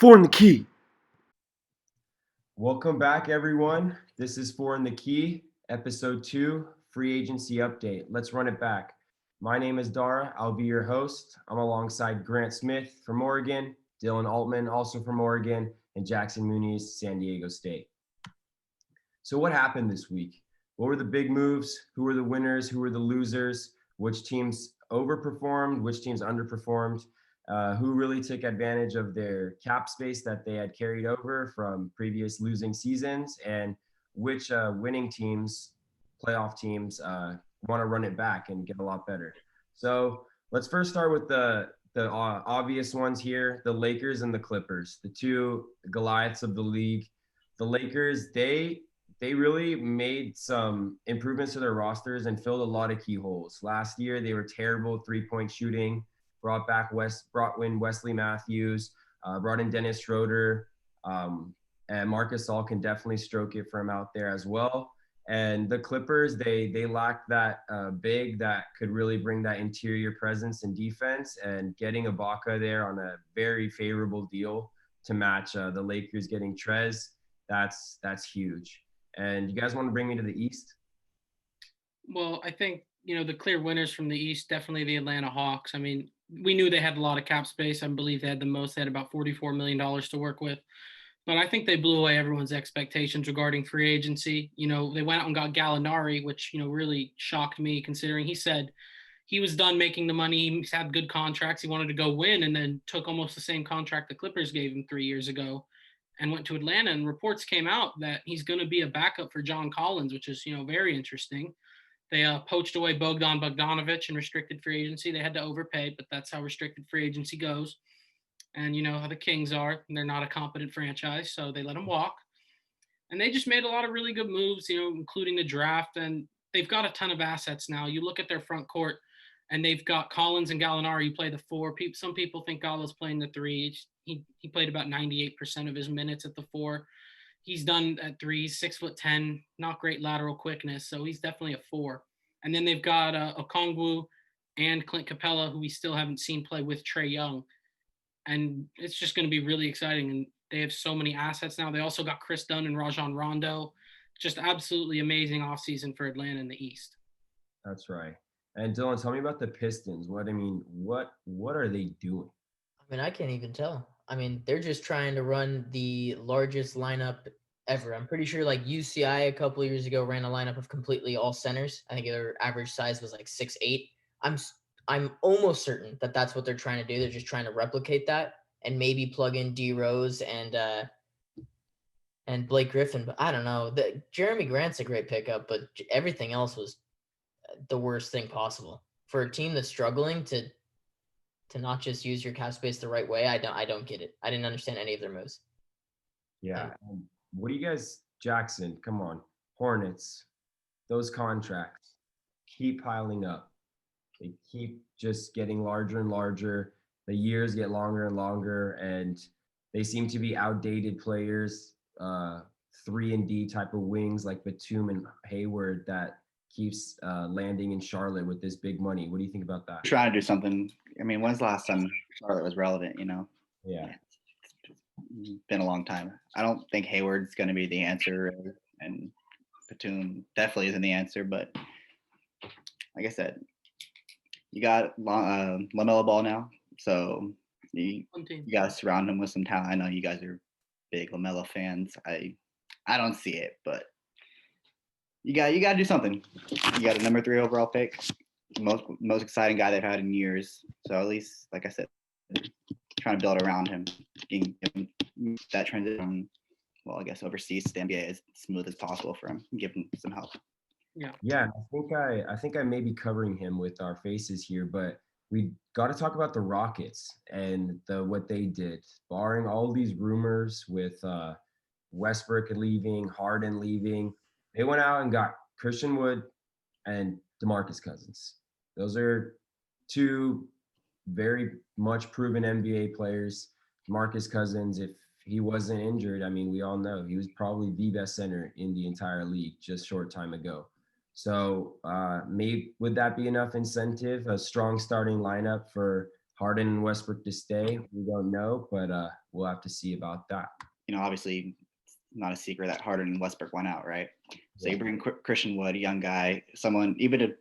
Four in the key. Welcome back, everyone. This is Four in the Key, episode 2, free agency update. Let's run it back. My name is Dara. I'll be your host. I'm alongside Grant Smith from Oregon, Dylan Altman, also from Oregon, and Jackson Muniz, San Diego State. So, what happened this week? What were the big moves? Who were the winners? Who were the losers? Which teams overperformed? Which teams underperformed? Who really took advantage of their cap space that they had carried over from previous losing seasons, and which winning teams, playoff teams, want to run it back and get a lot better. So let's first start with the obvious ones here: the Lakers and the Clippers, the two Goliaths of the league. The Lakers, they really made some improvements to their rosters and filled a lot of key holes. Last year, they were terrible three-point shooting. Brought in Wesley Matthews, brought in Dennis Schroeder, and Marcus All can definitely stroke it from out there as well. And the Clippers, they lacked that big that could really bring that interior presence and defense. And getting Ibaka there on a very favorable deal to match the Lakers getting Trez, that's huge. And you guys want to bring me to the East? Well, I think, the clear winners from the East, definitely the Atlanta Hawks. I mean, we knew they had a lot of cap space. I believe they had the most. They had about $44 million to work with. But I think they blew away everyone's expectations regarding free agency. They went out and got Gallinari, which, really shocked me considering he said he was done making the money. He's had good contracts. He wanted to go win and then took almost the same contract the Clippers gave him 3 years ago and went to Atlanta. And reports came out that he's going to be a backup for John Collins, which is, very interesting. They poached away Bogdan Bogdanovic in restricted free agency. They had to overpay, but that's how restricted free agency goes. And you know how the Kings are. They're not a competent franchise, so they let him walk. And they just made a lot of really good moves, including the draft. And they've got a ton of assets now. You look at their front court, and they've got Collins and Gallinari who play the four. Some people think Gallo's playing the three. He played about 98% of his minutes at the four. He's done at three, 6'10", not great lateral quickness, so he's definitely a four. And then they've got Okongwu and Clint Capella, who we still haven't seen play with Trae Young. And it's just going to be really exciting. And they have so many assets now. They also got Chris Dunn and Rajon Rondo. Just absolutely amazing offseason for Atlanta in the East. That's right. And Dylan, tell me about the Pistons. What are they doing? I can't even tell. They're just trying to run the largest lineup ever. I'm pretty sure UCI a couple of years ago ran a lineup of completely all centers. I think their average size was 6'8". I'm almost certain that that's what they're trying to do. They're just trying to replicate that and maybe plug in D Rose and Blake Griffin. But I don't know. Jeremy Grant's a great pickup, but everything else was the worst thing possible for a team that's struggling to not just use your cap space the right way. I don't get it. I didn't understand any of their moves. Yeah. What do you guys, Jackson, come on, Hornets, those contracts keep piling up. They keep just getting larger and larger. The years get longer and longer, and they seem to be outdated players, 3-and-D type of wings like Batum and Hayward that keeps landing in Charlotte with this big money. What do you think about that? Trying to do something. When's the last time Charlotte was relevant, Yeah. It's been a long time. I don't think Hayward's going to be the answer, and Batum definitely isn't the answer, but like I said, you got LaMelo Ball now, so you got to surround him with some talent. I know you guys are big LaMelo fans. I don't see it, but you got to do something. You got a number 3 overall pick, most exciting guy they've had in years. So at least, like I said, trying to build around him, getting that transition, well, I guess overseas to the NBA as smooth as possible for him, give him some help. Yeah. I think I may be covering him with our faces here, but we got to talk about the Rockets and what they did, barring all these rumors with Westbrook leaving, Harden leaving. They went out and got Christian Wood and DeMarcus Cousins. Those are two very much proven NBA players. DeMarcus Cousins, if he wasn't injured, we all know he was probably the best center in the entire league just short time ago. So would that be enough incentive, a strong starting lineup for Harden and Westbrook to stay. We don't know, but we'll have to see about that. Obviously, it's not a secret that Harden and Westbrook went out, right? So Yeah. you bring Christian Wood, a young guy, someone, even if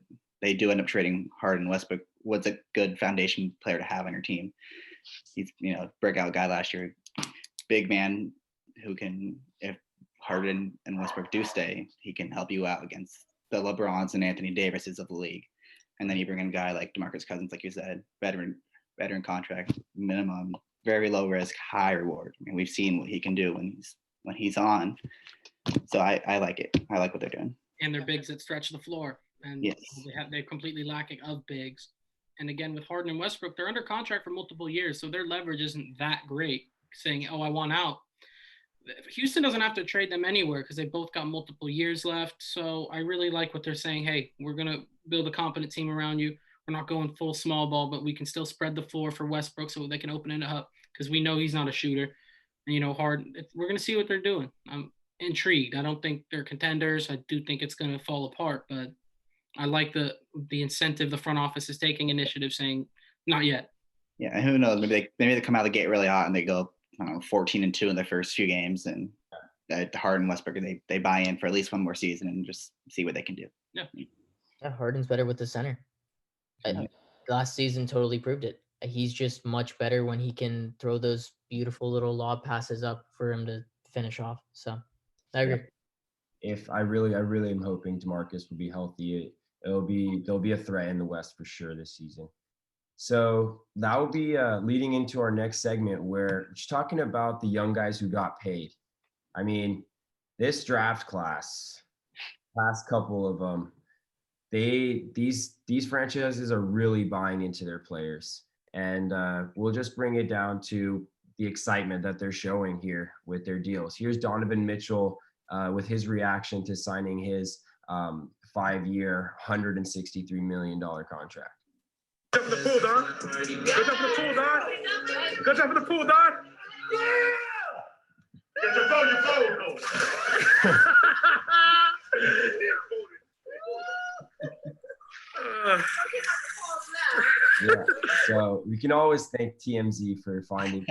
they do end up trading Harden and Westbrook, Wood's a good foundation player to have on your team. He's, breakout guy last year, big man who can, if Harden and Westbrook do stay, he can help you out against the LeBrons and Anthony Davises of the league. And then you bring in a guy like DeMarcus Cousins, like you said, veteran contract, minimum, very low risk, high reward. I mean, we've seen what he can do when he's on. So I like it. I like what they're doing. And they're bigs that stretch the floor. And Yes. they're completely lacking of bigs. And again, with Harden and Westbrook, they're under contract for multiple years, so their leverage isn't that great. Saying, "Oh, I want out." Houston doesn't have to trade them anywhere because they both got multiple years left. So I really like what they're saying. Hey, we're gonna build a competent team around you. We're not going full small ball, but we can still spread the floor for Westbrook so they can open it up because we know he's not a shooter. And Harden. We're gonna see what they're doing. I'm intrigued. I don't think they're contenders. I do think it's gonna fall apart, but I like the incentive the front office is taking initiative, saying not yet. Yeah, and who knows? Maybe they come out of the gate really hot and they go 14-2 in their first few games, and Harden, Westbrook, they buy in for at least one more season and just see what they can do. Yeah. Harden's better with the center. Last season totally proved it. He's just much better when he can throw those beautiful little lob passes up for him to finish off. So I agree. If I really am hoping DeMarcus will be healthy. There'll be a threat in the West for sure this season. So that will be leading into our next segment where we're talking about the young guys who got paid. I mean, this draft class, last couple of them, these franchises are really buying into their players, and we'll just bring it down to the excitement that they're showing here with their deals. Here's Donovan Mitchell with his reaction to signing his 5-year, $163 million contract. Good job for the pool, Don. Good job for the pool, Don. Good job for the pool, Don. Yeah! Get your phone. Yeah, so we can always thank TMZ for finding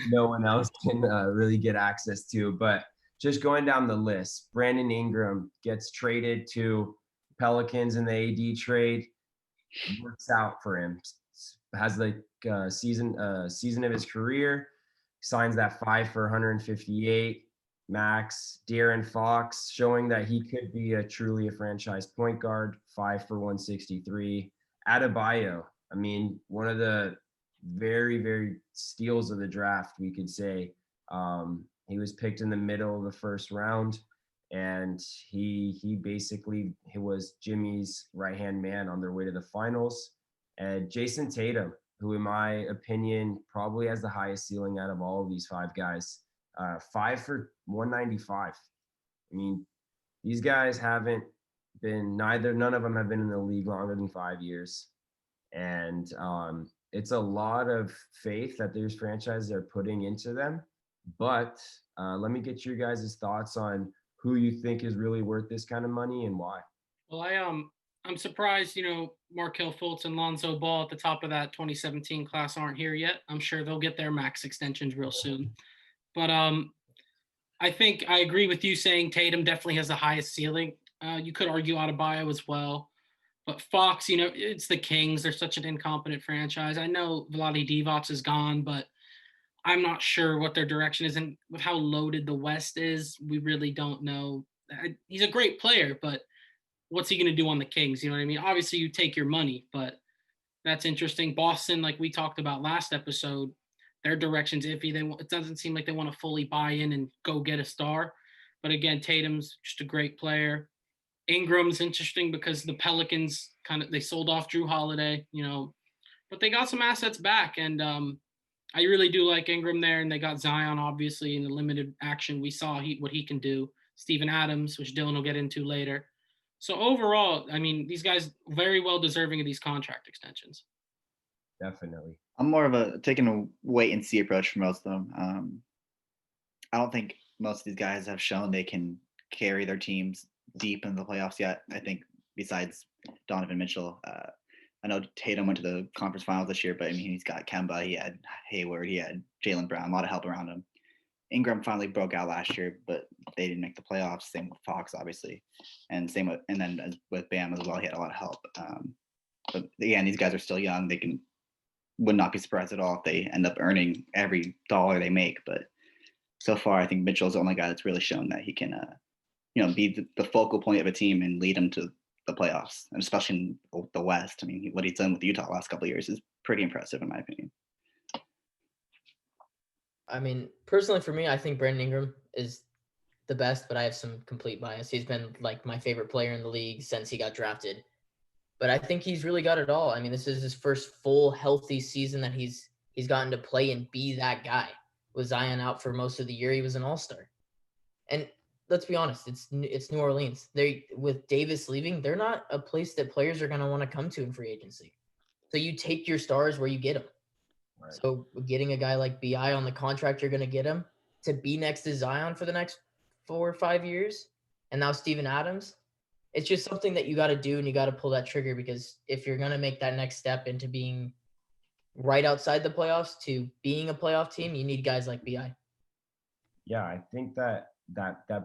no one else can really get access to. But just going down the list, Brandon Ingram gets traded to Pelicans in the AD trade. Works out for him. Has like season of his career. Signs that 5 for 158 max. De'Aaron Fox showing that he could be truly a franchise point guard. 5 for 163. Adebayo. I mean, one of the very, very steals of the draft, we could say. He was picked in the middle of the first round, and he basically was Jimmy's right-hand man on their way to the finals. And Jason Tatum, who in my opinion probably has the highest ceiling out of all of these 5 guys, 5 for 195. I mean, these guys haven't been none of them have been in the league longer than 5 years. And it's a lot of faith that these franchises are putting into them. But let me get your guys' thoughts on who you think is really worth this kind of money and why. Well, I'm surprised, Markelle Fultz and Lonzo Ball at the top of that 2017 class aren't here yet. I'm sure they'll get their max extensions real soon. But I think I agree with you saying Tatum definitely has the highest ceiling. You could argue Adebayo as well. But Fox, it's the Kings. They're such an incompetent franchise. I know Vlade Divac is gone, but I'm not sure what their direction is. And with how loaded the West is, we really don't know. He's a great player, but what's he going to do on the Kings? You know what I mean? Obviously, you take your money, but that's interesting. Boston, like we talked about last episode, their direction's iffy. It doesn't seem like they want to fully buy in and go get a star. But again, Tatum's just a great player. Ingram's interesting because the Pelicans they sold off Drew Holiday, but they got some assets back. And I really do like Ingram there. And they got Zion, obviously, in the limited action. We saw what he can do. Steven Adams, which Dylan will get into later. So overall, I mean, these guys very well deserving of these contract extensions. Definitely. I'm more of taking a wait and see approach for most of them. I don't think most of these guys have shown they can carry their teams deep in the playoffs yet. I think besides Donovan Mitchell, I know Tatum went to the conference finals this year, but I mean, he's got Kemba, he had Hayward, he had Jaylen Brown, a lot of help around him. Ingram finally broke out last year, but they didn't make the playoffs. Same with Fox, obviously, and then with Bam as well, he had a lot of help. But again, these guys are still young. Would not be surprised at all if they end up earning every dollar they make. But so far, I think Mitchell's the only guy that's really shown that he can, be the focal point of a team and lead them to the playoffs, and especially in the West. I mean, what he's done with Utah the last couple of years is pretty impressive, in my opinion. I mean, personally for me, I think Brandon Ingram is the best, but I have some complete bias. He's been like my favorite player in the league since he got drafted. But I think he's really got it all. I mean, this is his first full healthy season that he's gotten to play and be that guy. With Zion out for most of the year, he was an all-star. And let's be honest, it's New Orleans. With Davis leaving, they're not a place that players are going to want to come to in free agency. So you take your stars where you get them. Right. So getting a guy like BI on the contract, you're going to get him to be next to Zion for the next 4 or 5 years. And now Steven Adams, it's just something that you got to do, and you got to pull that trigger, because if you're going to make that next step into being right outside the playoffs to being a playoff team, you need guys like BI. Yeah, I think that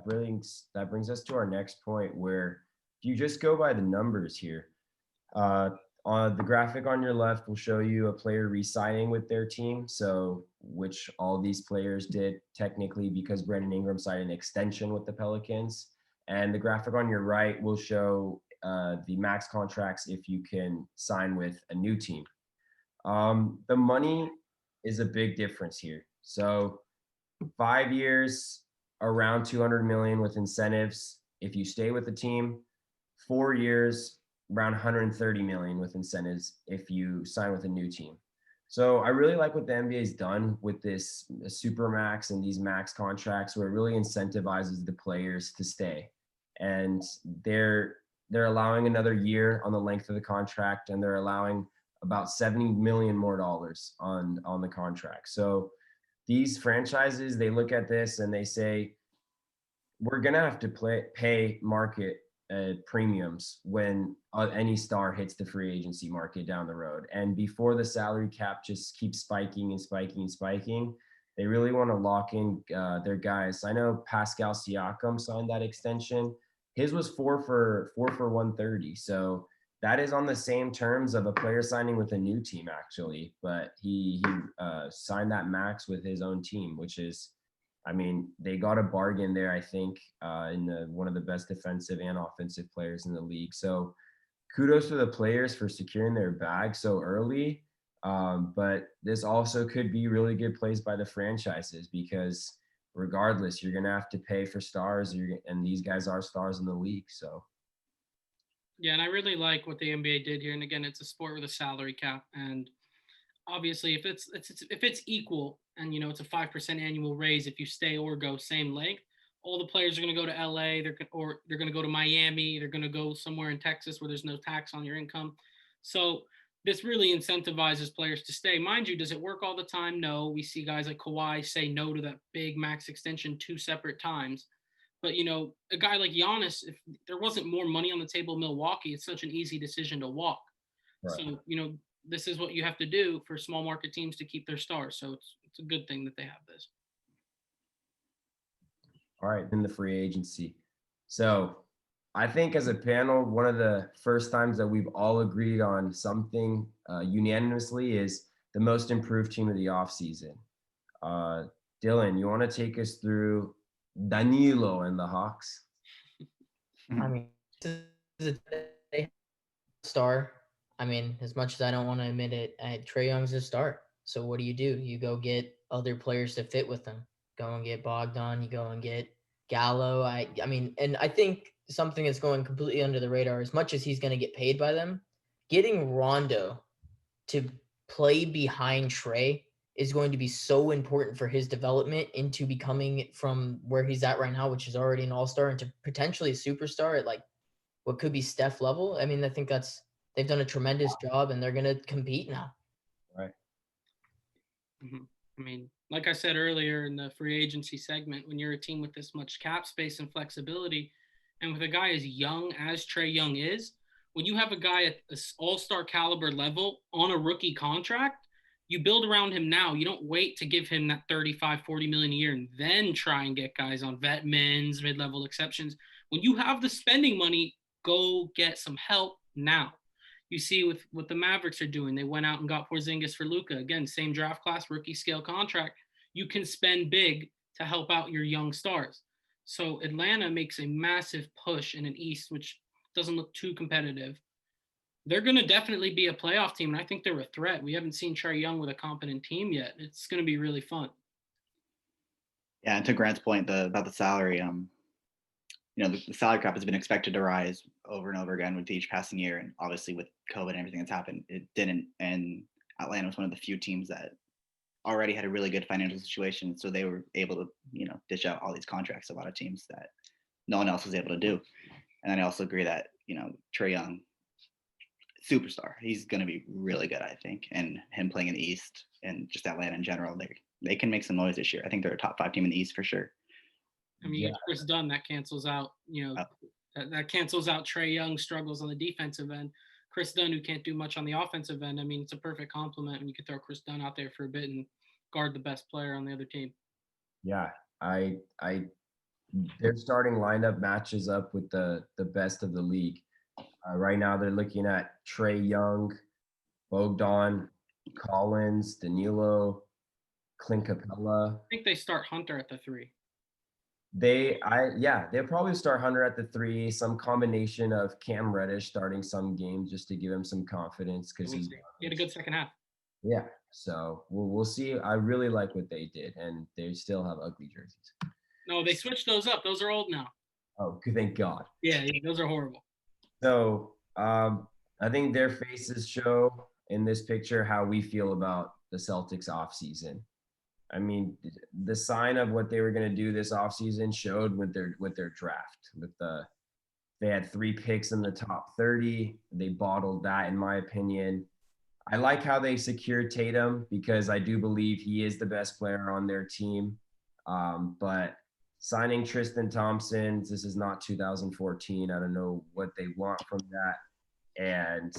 brings us to our next point, where if you just go by the numbers here, on the graphic on your left will show you a player re-signing with their team, so which all these players did technically because Brandon Ingram signed an extension with the Pelicans. And the graphic on your right will show the max contracts if you can sign with a new team. The money is a big difference here. So 5 years, around 200 million with incentives if you stay with the team. 4 years, around 130 million with incentives if you sign with a new team. So I really like what the NBA's done with this Supermax and these max contracts, where it really incentivizes the players to stay. And they're allowing another year on the length of the contract, and they're allowing about $70 million more on the contract. So these franchises, they look at this and they say, we're going to have to pay market premiums when any star hits the free agency market down the road. And before the salary cap just keeps spiking and spiking and spiking, they really want to lock in their guys. I know Pascal Siakam signed that extension. His was 4 for 130. So that is on the same terms of a player signing with a new team, actually. But he signed that max with his own team, which is, I mean, they got a bargain there, I think, in one of the best defensive and offensive players in the league. So kudos to the players for securing their bag so early. But this also could be really good plays by the franchises, because regardless, you're going to have to pay for stars, and these guys are stars in the league. So. Yeah, and I really like what the NBA did here. And again, it's a sport with a salary cap, and obviously, if it's equal, and it's a 5% annual raise if you stay or go same length, all the players are going to go to LA. They're going to go to Miami. They're going to go somewhere in Texas where there's no tax on your income. So this really incentivizes players to stay. Mind you, does it work all the time? No. We see guys like Kawhi say no to that big max extension 2 separate times. But, a guy like Giannis, if there wasn't more money on the table in Milwaukee, it's such an easy decision to walk. Right. So, this is what you have to do for small market teams to keep their stars. So it's a good thing that they have this. All right, in the free agency. So I think as a panel, one of the first times that we've all agreed on something unanimously is the most improved team of the offseason. Dylan, you want to take us through Danilo and the Hawks? I mean, this is a star. I mean, as much as I don't want to admit it, Trae Young's a star. So what do? You go get other players to fit with them. Go and get Bogdan. You go and get Gallo. I mean, and I think something that's going completely under the radar, as much as he's going to get paid by them, getting Rondo to play behind Trae is going to be so important for his development into becoming from where he's at right now, which is already an all-star, into potentially a superstar at like what could be Steph level. I mean, I think they've done a tremendous job, and they're going to compete now. Right. Mm-hmm. I mean, like I said earlier in the free agency segment, when you're a team with this much cap space and flexibility, and with a guy as young as Trae Young is, when you have a guy at this all-star caliber level on a rookie contract, you build around him now. You don't wait to give him that 35, 40 million a year and then try and get guys on vet mins, mid-level exceptions. When you have the spending money, go get some help now. You see with what the Mavericks are doing. They went out and got Porzingis for Luka. Again, same draft class, rookie scale contract. You can spend big to help out your young stars. So Atlanta makes a massive push in an East, which doesn't look too competitive. They're going to definitely be a playoff team, and I think they're a threat. We haven't seen Trae Young with a competent team yet. It's going to be really fun. Yeah, and to Grant's point about the salary, the salary cap has been expected to rise over and over again with each passing year, and obviously with COVID and everything that's happened, it didn't. And Atlanta was one of the few teams that already had a really good financial situation, so they were able to, dish out all these contracts. A lot of teams that no one else was able to do. And I also agree that Trae Young, superstar. He's going to be really good, I think. And him playing in the East and just Atlanta in general, they can make some noise this year. I think they're a top 5 team in the East for sure. I mean, Chris Dunn, that cancels out, that cancels out Trae Young's struggles on the defensive end. Chris Dunn, who can't do much on the offensive end. I mean, it's a perfect compliment when you could throw Chris Dunn out there for a bit and guard the best player on the other team. Yeah, their starting lineup matches up with the best of the league. Right now, they're looking at Trae Young, Bogdan, Collins, Danilo, Clint Capella. I think they start Hunter at the 3. They'll probably start Hunter at the 3. Some combination of Cam Reddish starting some games just to give him some confidence because he had a good second half. Yeah, so we'll see. I really like what they did, and they still have ugly jerseys. No, they switched those up. Those are old now. Oh, thank God. Yeah, those are horrible. So I think their faces show in this picture how we feel about the Celtics offseason. I mean, the sign of what they were going to do this offseason showed with their draft. They had 3 picks in the top 30. They bottled that, in my opinion. I like how they secured Tatum because I do believe he is the best player on their team. But signing Tristan Thompson, this is not 2014. I don't know what they want from that, and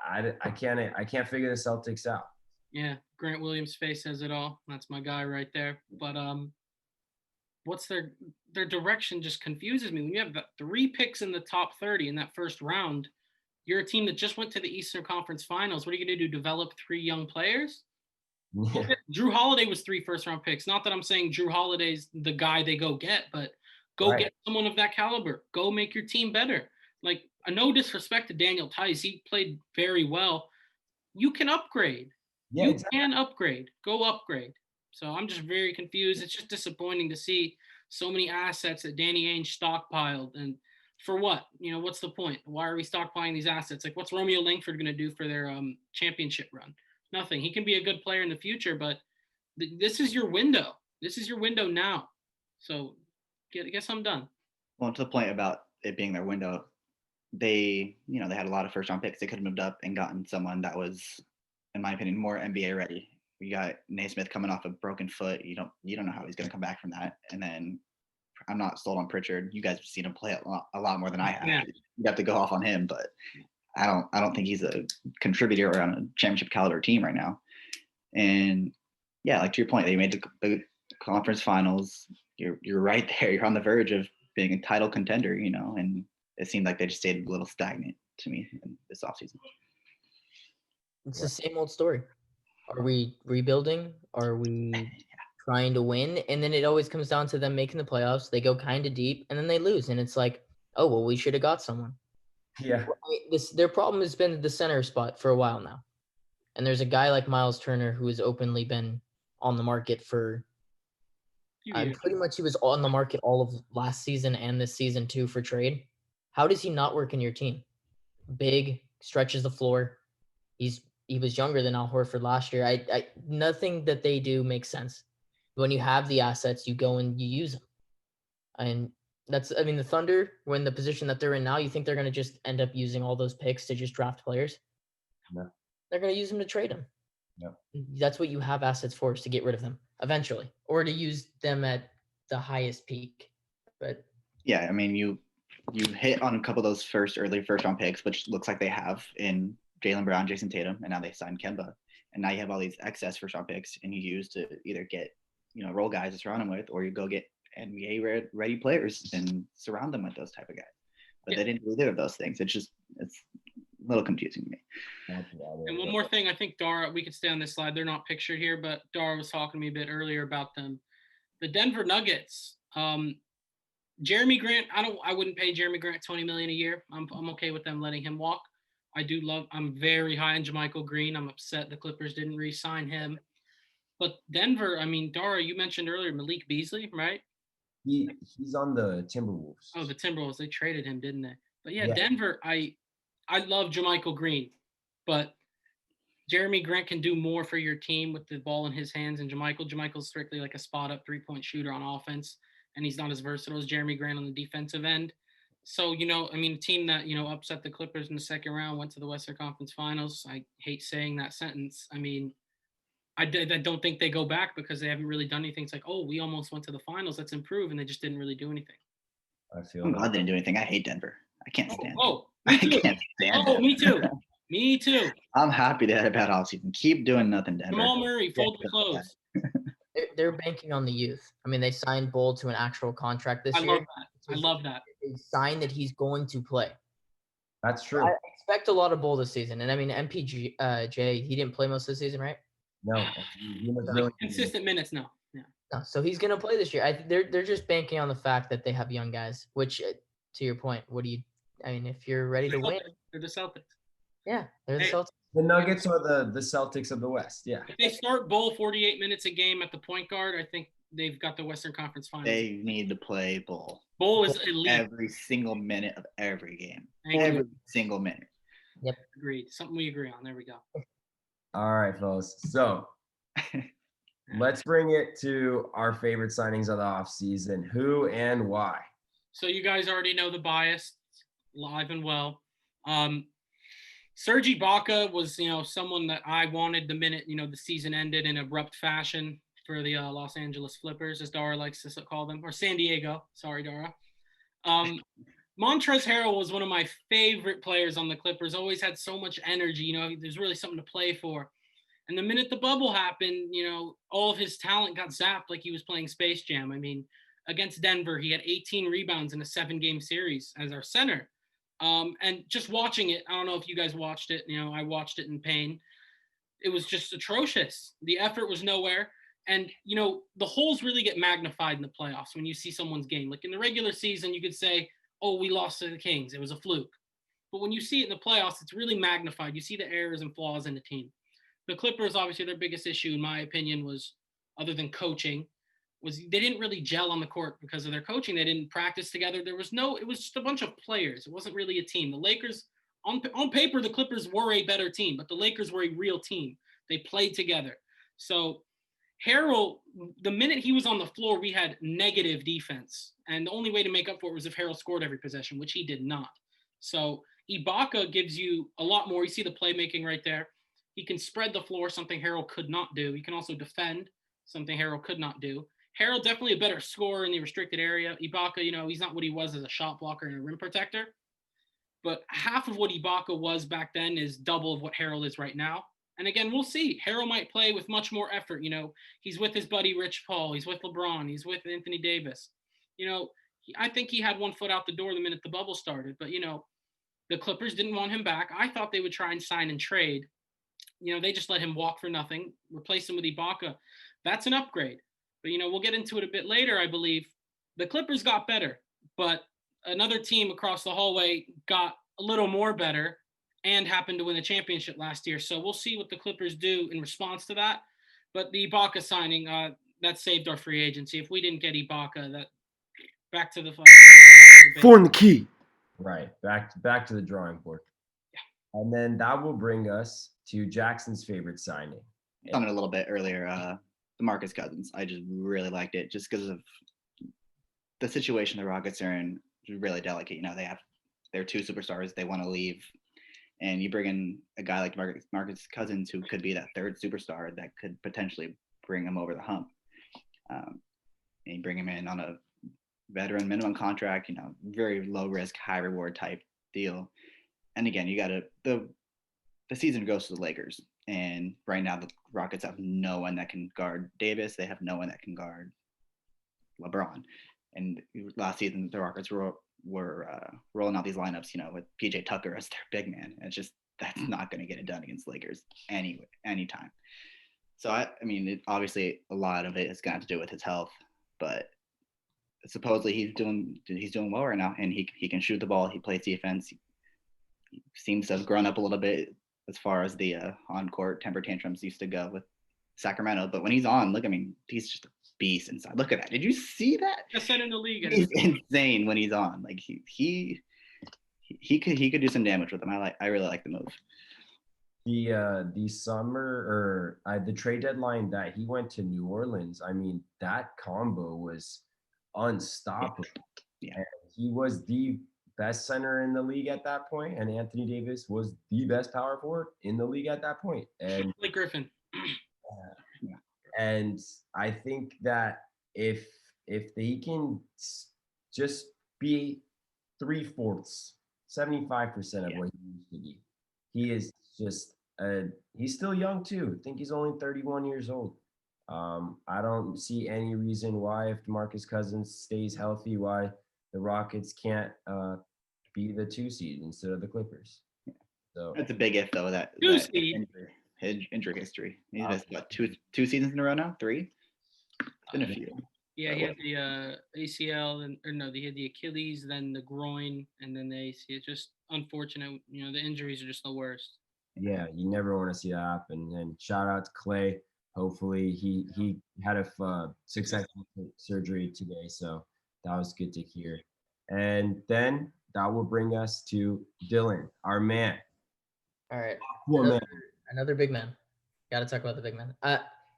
I can't figure the Celtics out. Yeah, Grant Williams' face says it all. That's my guy right there. But what's their direction just confuses me. When you have 3 picks in the top 30 in that first round, you're a team that just went to the Eastern Conference Finals. What are you going to do? Develop 3 young players? Yeah. Drew Holiday was 3 first-round picks. Not that I'm saying Drew Holiday's the guy they go get, but go get someone of that caliber. Go make your team better. Like, no disrespect to Daniel Tice. He played very well. You can upgrade. Yeah, you can upgrade. Go upgrade. So I'm just very confused. It's just disappointing to see so many assets that Danny Ainge stockpiled. And for what? What's the point? Why are we stockpiling these assets? Like, what's Romeo Langford going to do for their championship run? Nothing. He can be a good player in the future, but this is your window. This is your window now. So get something done. Well, to the point about it being their window, they had a lot of first-round picks. They could have moved up and gotten someone that was, in my opinion, more NBA ready. We got Naismith coming off a broken foot. You don't know how he's going to come back from that. And then I'm not sold on Pritchard. You guys have seen him play a lot more than I have. Yeah. You have to go off on him, but I don't think he's a contributor on a championship caliber team right now. And yeah, like to your point, they made the conference finals. You're right there. You're on the verge of being a title contender, and it seemed like they just stayed a little stagnant to me in this offseason. It's the same old story. Are we rebuilding? Are we trying to win? And then it always comes down to them making the playoffs. They go kind of deep and then they lose. And it's like, oh, well, we should have got someone. Yeah. Their problem has been the center spot for a while now. And there's a guy like Miles Turner who has openly been on the market for pretty much he was on the market all of last season and this season too for trade. How does he not work in your team? Big, stretches the floor. He was younger than Al Horford last year. I nothing that they do makes sense. When you have the assets, you go and you use them. And the Thunder, when the position that they're in now, you think they're going to just end up using all those picks to just draft players? No. They're going to use them to trade them. No. That's what you have assets for, is to get rid of them eventually, or to use them at the highest peak. But yeah, I mean, you hit on a couple of those early first round picks, which looks like they have in Jaylen Brown, Jason Tatum, and now they signed Kemba. And now you have all these excess first round picks, and you use to either get, role guys to surround them with, or you go get NBA ready players and surround them with those type of guys. But they didn't do either of those things. It's a little confusing to me. And one more thing, I think Dara, we could stay on this slide. They're not pictured here, but Dara was talking to me a bit earlier about them. The Denver Nuggets. Jeremy Grant, I wouldn't pay Jeremy Grant $20 million a year. I'm okay with them letting him walk. I'm very high on JaMychal Green. I'm upset the Clippers didn't re-sign him. But Denver, I mean, Dara, you mentioned earlier Malik Beasley, right? He's on the Timberwolves. Oh, the Timberwolves, they traded him, didn't they? But yeah. Denver, I love JaMychal Green, but Jeremy Grant can do more for your team with the ball in his hands. And JaMychal's strictly like a spot-up three-point shooter on offense, and he's not as versatile as Jeremy Grant on the defensive end. So, a team that, upset the Clippers in the second round, went to the Western Conference Finals. I hate saying that sentence. I mean, I don't think they go back because they haven't really done anything. It's like, oh, we almost went to the finals. Let's improve. And they just didn't really do anything. I'm glad they didn't do anything. I hate Denver. I can't stand it. Me too. I can't stand Denver. Me too. Me too. I'm happy they had a bad offseason. Keep doing nothing, Denver. Jamal Murray, fold the clothes. They're banking on the youth. I mean, they signed Bull to an actual contract this year. I love that. They signed that he's going to play. That's true. I expect a lot of Bull this season. And I mean, MPJ, he didn't play most of the season, right? No. Really consistent minutes now. Yeah. No, so he's going to play this year. They're just banking on the fact that they have young guys, which, to your point, if you're ready to win. They're the Celtics. Yeah, they're the Celtics. The Nuggets are the Celtics of the West. Yeah. If they start Bull 48 minutes a game at the point guard, I think they've got the Western Conference Finals. They need to play Bull. Bull is elite. Every single minute of every game. Every single minute. Yep. Agreed. Something we agree on. There we go. All right, fellas. So let's bring it to our favorite signings of the offseason. Who and why? So you guys already know the bias, live and well. Serge Ibaka was, someone that I wanted the minute, the season ended in abrupt fashion for the Los Angeles Flippers, as Dara likes to call them, or San Diego. Sorry, Dara. Montrezl Harrell was one of my favorite players on the Clippers, always had so much energy. There's really something to play for. And the minute the bubble happened, all of his talent got zapped like he was playing Space Jam. I mean, against Denver, he had 18 rebounds in a 7-game series as our center. And just watching it, I don't know if you guys watched it. I watched it in pain. It was just atrocious. The effort was nowhere. And, the holes really get magnified in the playoffs when you see someone's game. Like in the regular season, you could say, oh, we lost to the Kings. It was a fluke. But when you see it in the playoffs, it's really magnified. You see the errors and flaws in the team. The Clippers, obviously, their biggest issue, in my opinion, was, other than coaching, was they didn't really gel on the court because of their coaching. They didn't practice together. It was just a bunch of players. It wasn't really a team. The Lakers, on paper, the Clippers were a better team, but the Lakers were a real team. They played together. So Harrell, the minute he was on the floor, we had negative defense. And the only way to make up for it was if Harrell scored every possession, which he did not. So Ibaka gives you a lot more. You see the playmaking right there. He can spread the floor, something Harrell could not do. He can also defend, something Harrell could not do. Harrell definitely a better scorer in the restricted area. Ibaka, he's not what he was as a shot blocker and a rim protector. But half of what Ibaka was back then is double of what Harrell is right now. And again, we'll see. Harrell might play with much more effort. He's with his buddy Rich Paul. He's with LeBron. He's with Anthony Davis. I think he had one foot out the door the minute the bubble started. But, the Clippers didn't want him back. I thought they would try and sign and trade. They just let him walk for nothing, replace him with Ibaka. That's an upgrade. But, we'll get into it a bit later, I believe. The Clippers got better, but another team across the hallway got a little more better and happened to win the championship last year. So we'll see what the Clippers do in response to that. But the Ibaka signing, that saved our free agency. If we didn't get Ibaka, that back to the four in the key. Right, back to the drawing board. Yeah. And then that will bring us to Jackson's favorite signing. On it a little bit earlier, DeMarcus Cousins. I just really liked it just because of the situation the Rockets are in. Really delicate. They have their two superstars. They want to leave, and you bring in a guy like DeMarcus Cousins, who could be that third superstar that could potentially bring him over the hump. And you bring him in on a veteran minimum contract, very low risk, high reward type deal. And again, you got to the season goes to the Lakers, and right now the Rockets have no one that can guard Davis. They have no one that can guard LeBron. And last season the Rockets were rolling out these lineups, with PJ Tucker as their big man. And it's just that's not going to get it done against the Lakers anytime. So obviously a lot of it is going to have to do with his health, but supposedly he's doing well right now, and he can shoot the ball. He plays defense. He seems to have grown up a little bit as far as the on-court temper tantrums used to go with Sacramento. But when he's on, he's just a beast inside. Look at that. Did you see that? Just set in the league. He's insane when he's on. Like he could do some damage with him. I really like the move. The summer or the trade deadline that he went to New Orleans, that combo was unstoppable. Yeah. And he was the best center in the league at that point, and Anthony Davis was the best power forward in the league at that point. And Blake Griffin. And I think that if they can just be 3/4, 75% of what he used to be, he is just he's still young too. I think he's only 31 years old. I don't see any reason why, if DeMarcus Cousins stays healthy, why the Rockets can't be the 2 seed instead of the Clippers. So it's a big if though, that injury history. He's missed what, two seasons in a row now? 3? It's been a few. Yeah, he had the ACL he had the Achilles, then the groin, and then the ACL. It's just unfortunate. The injuries are just the worst. Yeah, you never want to see that happen. And shout out to Clay. Hopefully he had a successful surgery today, so that was good to hear. And then that will bring us to Dylan, our man. All right. Cool, Another big man. Got to talk about the big man.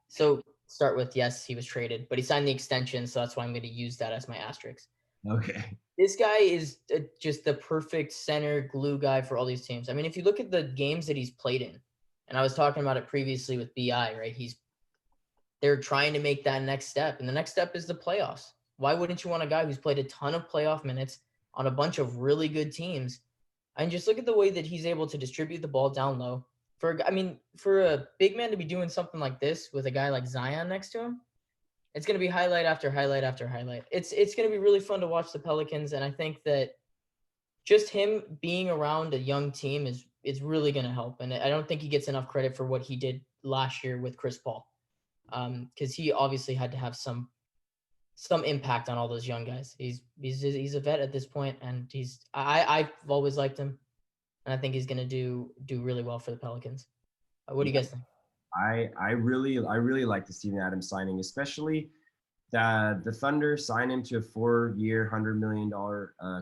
So start with, yes, he was traded, but he signed the extension, so that's why I'm going to use that as my asterisk. Okay. This guy is just the perfect center glue guy for all these teams. If you look at the games that he's played in, and I was talking about it previously with BI, right? They're trying to make that next step, and the next step is the playoffs. Why wouldn't you want a guy who's played a ton of playoff minutes on a bunch of really good teams? And just look at the way that he's able to distribute the ball down low. For a big man to be doing something like this with a guy like Zion next to him, it's going to be highlight after highlight after highlight. It's going to be really fun to watch the Pelicans, and I think that just him being around a young team is really going to help. And I don't think he gets enough credit for what he did last year with Chris Paul, because he obviously had to have some impact on all those young guys. He's a vet at this point, and I've always liked him, and I think he's going to do really well for the Pelicans. What do you guys think? I really like the Steven Adams signing, especially the Thunder signed him to a 4-year, $100 million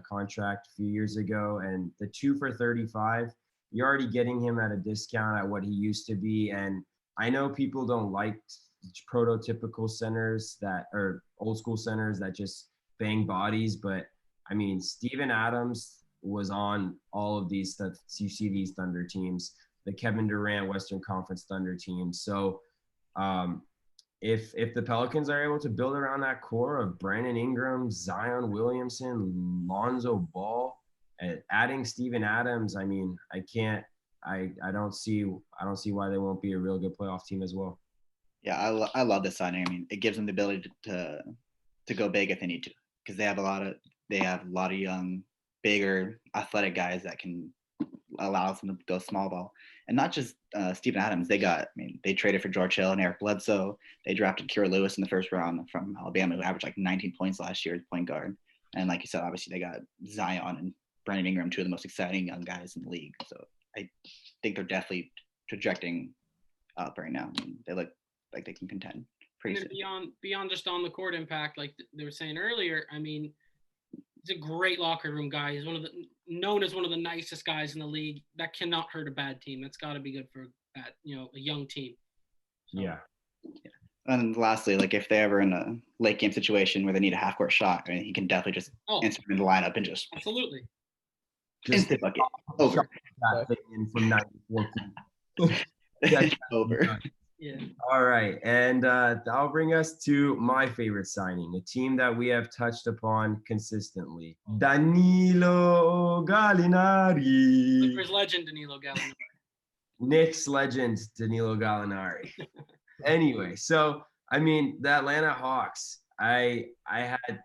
contract a few years ago, and the 2 for $35. You're already getting him at a discount at what he used to be, and I know people don't like prototypical centers or old school centers that just bang bodies, but Steven Adams was on all of these stuff. You see these Thunder teams, the Kevin Durant Western Conference Thunder team. So if the Pelicans are able to build around that core of Brandon Ingram, Zion Williamson, Lonzo Ball, and adding Steven Adams, I don't see why they won't be a real good playoff team as well. Yeah, I love this signing. It gives them the ability to go big if they need to, because they have a lot of young, bigger, athletic guys that can allow them to go small ball. And not just Steven Adams. They traded for George Hill and Eric Bledsoe. They drafted Kira Lewis in the first round from Alabama, who averaged like 19 points last year as point guard. And like you said, obviously they got Zion and Brandon Ingram, 2 of the most exciting young guys in the league. So I think they're definitely trajecting up right now. They look like they can contend pretty soon. Beyond just on the court impact, like they were saying earlier, he's a great locker room guy. He's known as one of the nicest guys in the league. That cannot hurt a bad team. That's got to be good for a young team. So. Yeah. And lastly, like if they're ever in a late game situation where they need a half court shot, he can definitely just insert in the lineup and just absolutely instant bucket over. That thing in from 94. Over. Yeah. All right, and that'll bring us to my favorite signing, a team that we have touched upon consistently. Danilo Gallinari. Clippers legend Danilo Gallinari. Knicks legend Danilo Gallinari. Anyway, so I mean, the Atlanta Hawks, I had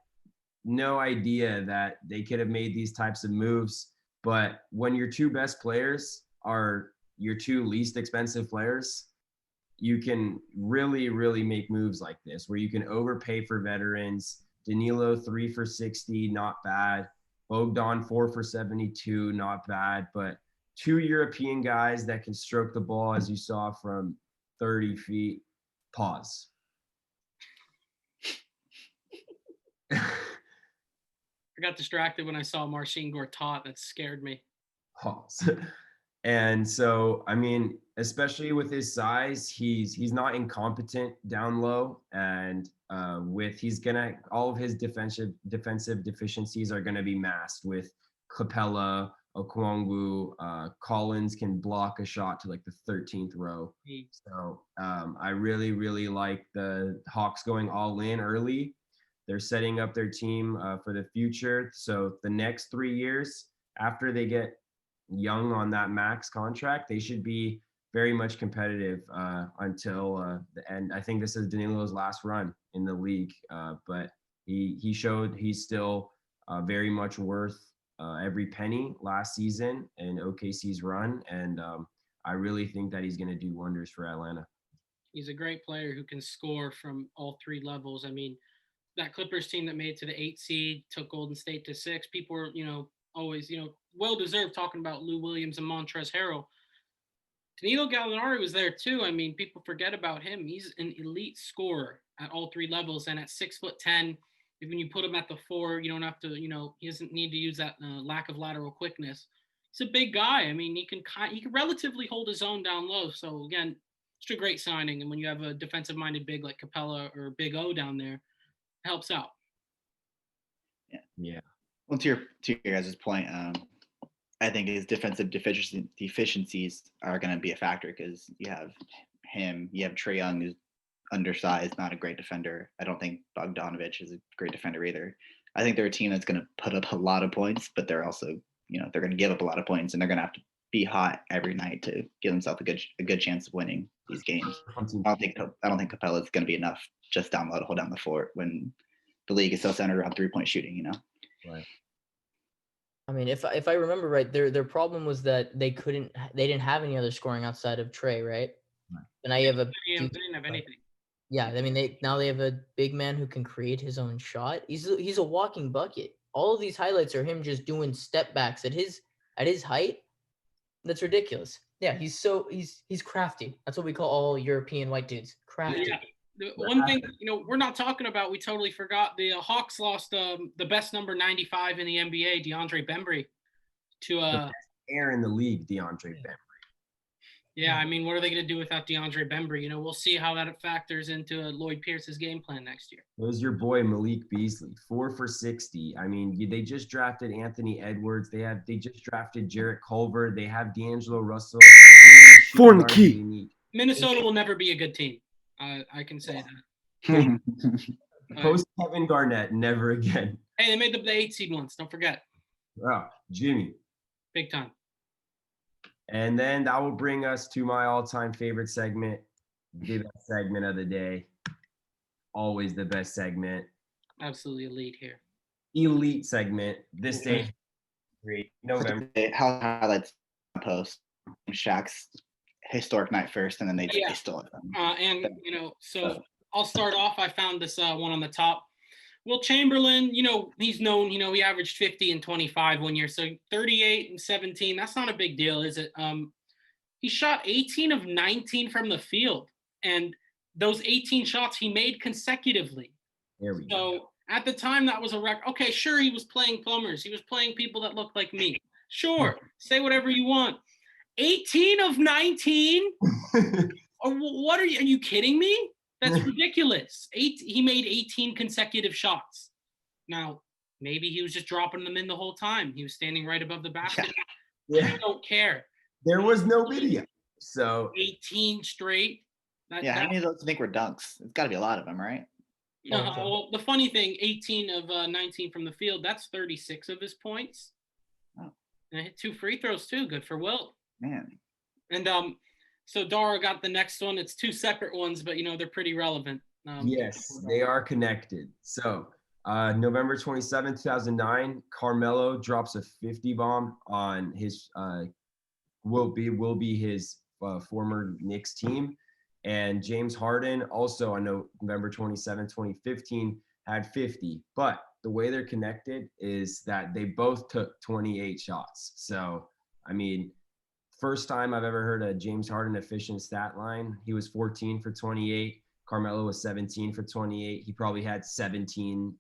no idea that they could have made these types of moves, but when your two best players are your two least expensive players, you can really, really make moves like this where you can overpay for veterans. Danilo 3 for 60, not bad. Bogdan 4 for 72, not bad. But two European guys that can stroke the ball, as you saw, from 30 feet. Pause. I got distracted when I saw Marcin Gortat. That scared me. Pause. And so, I mean, especially with his size, he's not incompetent down low, and he's gonna all of his defensive deficiencies are gonna be masked with Capella, Okongwu. Collins can block a shot to like the 13th row. So I really, really like the Hawks going all in early. They're setting up their team for the future. So the next 3 years after they get young on that max contract, they should be very much competitive until the end. I think this is Danilo's last run in the league, but he showed he's still very much worth every penny last season in OKC's run, and I really think that he's going to do wonders for Atlanta. He's a great player who can score from all three levels. I mean, that Clippers team that made it to the 8 seed took Golden State to 6. People were, always, well-deserved talking about Lou Williams and Montrezl Harrell. Danilo Gallinari was there too. I mean, people forget about him. He's an elite scorer at all three levels, and at 6'10", when you put him at the 4, you don't have to, he doesn't need to use that lack of lateral quickness. He's a big guy. I mean, he can relatively hold his own down low. So again, it's a great signing. And when you have a defensive-minded big like Capella or Big O down there, it helps out. Yeah. Well, to your guys' point, I think his defensive deficiencies are going to be a factor because you have him, you have Trae Young, who's undersized, not a great defender. I don't think Bogdanovich is a great defender either. I think they're a team that's going to put up a lot of points, but they're also, they're going to give up a lot of points, and they're going to have to be hot every night to give themselves a good chance of winning these games. I don't think Capella is going to be enough just down low to hold down the fort when the league is so centered around 3-point shooting. Right. I mean, if I remember right, their problem was that they didn't have any other scoring outside of Trae, right? And now you have They didn't have anything. Yeah, I mean, they have a big man who can create his own shot. He's a walking bucket. All of these highlights are him just doing step backs at his height. That's ridiculous. Yeah, he's crafty. That's what we call all European white dudes. Crafty. Yeah. The one thing, we're not talking about, we totally forgot, the Hawks lost the best number 95 in the NBA, DeAndre Bembry, to air in the league, DeAndre Bembry. Yeah, I mean, what are they going to do without DeAndre Bembry? We'll see how that factors into Lloyd Pierce's game plan next year. There's your boy Malik Beasley, 4 for 60. I mean, they just drafted Anthony Edwards. They just drafted Jarrett Culver. They have D'Angelo Russell. 4 in the key. Minnesota will never be a good team. I can say that. Post Kevin Garnett, never again. Hey, they made the 8 seed once. Don't forget. Oh, Jimmy. Big time. And then that will bring us to my all-time favorite segment, the best segment of the day. Always the best segment. Absolutely elite here. Elite segment. This day, November. Highlights post Shaq's historic night first, and then they stole it. So I'll start off. I found this one on the top. Will Chamberlain, he's known, he averaged 50 and 25 one year. So 38 and 17, that's not a big deal, is it? He shot 18 of 19 from the field. And those 18 shots he made consecutively. There we go. So at the time, that was a record. Okay, sure, he was playing plumbers. He was playing people that look like me. Sure, say whatever you want. 18 of 19? Or what are you kidding me? That's ridiculous. He made 18 consecutive shots. Now, maybe he was just dropping them in the whole time. He was standing right above the basket. Yeah. I don't care. There was no video. So 18 straight. Yeah, how many of those do you think were dunks? It's got to be a lot of them, right? Well, the funny thing, 18 of 19 from the field, that's 36 of his points. Oh. And I hit 2 free throws too. Good for Wilt. Man. And so Dara got the next one. It's 2 separate ones, but they're pretty relevant. Yes, they are connected. So November 27th, 2009, Carmelo drops a 50 bomb on his will be his former Knicks team. And James Harden also on November 27, 2015 had 50. But the way they're connected is that they both took 28 shots. So, I mean, first time I've ever heard a James Harden efficient stat line. He was 14 for 28. Carmelo was 17 for 28. He probably had 17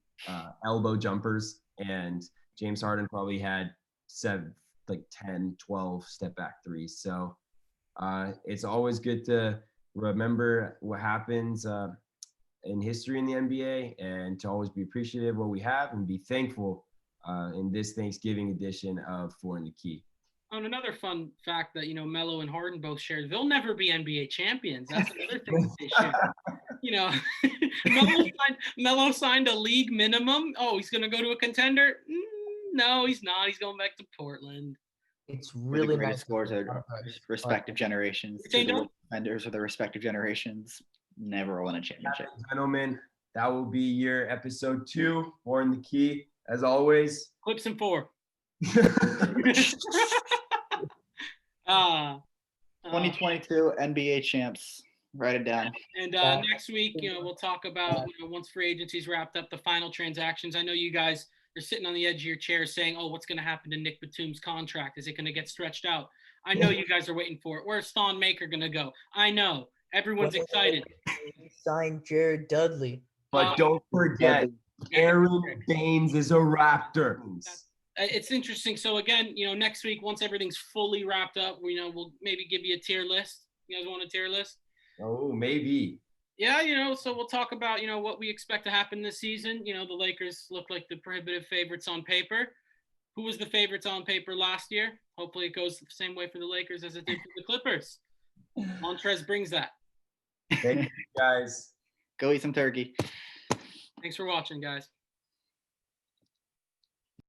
elbow jumpers. And James Harden probably had 10, 12 step back threes. So it's always good to remember what happens in history in the NBA and to always be appreciative of what we have and be thankful in this Thanksgiving edition of Four in the Key. On another fun fact that, Melo and Harden both shared, they'll never be NBA champions. That's another thing that they share. Melo signed a league minimum. Oh, he's going to go to a contender? No, he's not. He's going back to Portland. It's really nice. Scores of respective generations. Defenders of the respective generations never won a championship. Gentlemen, that will be your episode 2, Four in the Key. As always, Clips in 4. 2022 NBA champs. Write it down. And next week, we'll talk about once free agency's wrapped up, the final transactions. I know you guys are sitting on the edge of your chair saying, "Oh, what's going to happen to Nick Batum's contract? Is it going to get stretched out?" I know you guys are waiting for it. Where's Thon Maker going to go? I know. Everyone's excited. Signed Jared Dudley. But don't forget, Aaron Baines is a Raptor. It's interesting. So again, next week, once everything's fully wrapped up, we'll maybe give you a tier list. You guys want a tier list? Oh, maybe. Yeah, so we'll talk about, what we expect to happen this season. The Lakers look like the prohibitive favorites on paper. Who was the favorites on paper last year? Hopefully it goes the same way for the Lakers as it did for the Clippers. Montrez brings that. Thank you, guys. Go eat some turkey. Thanks for watching, guys.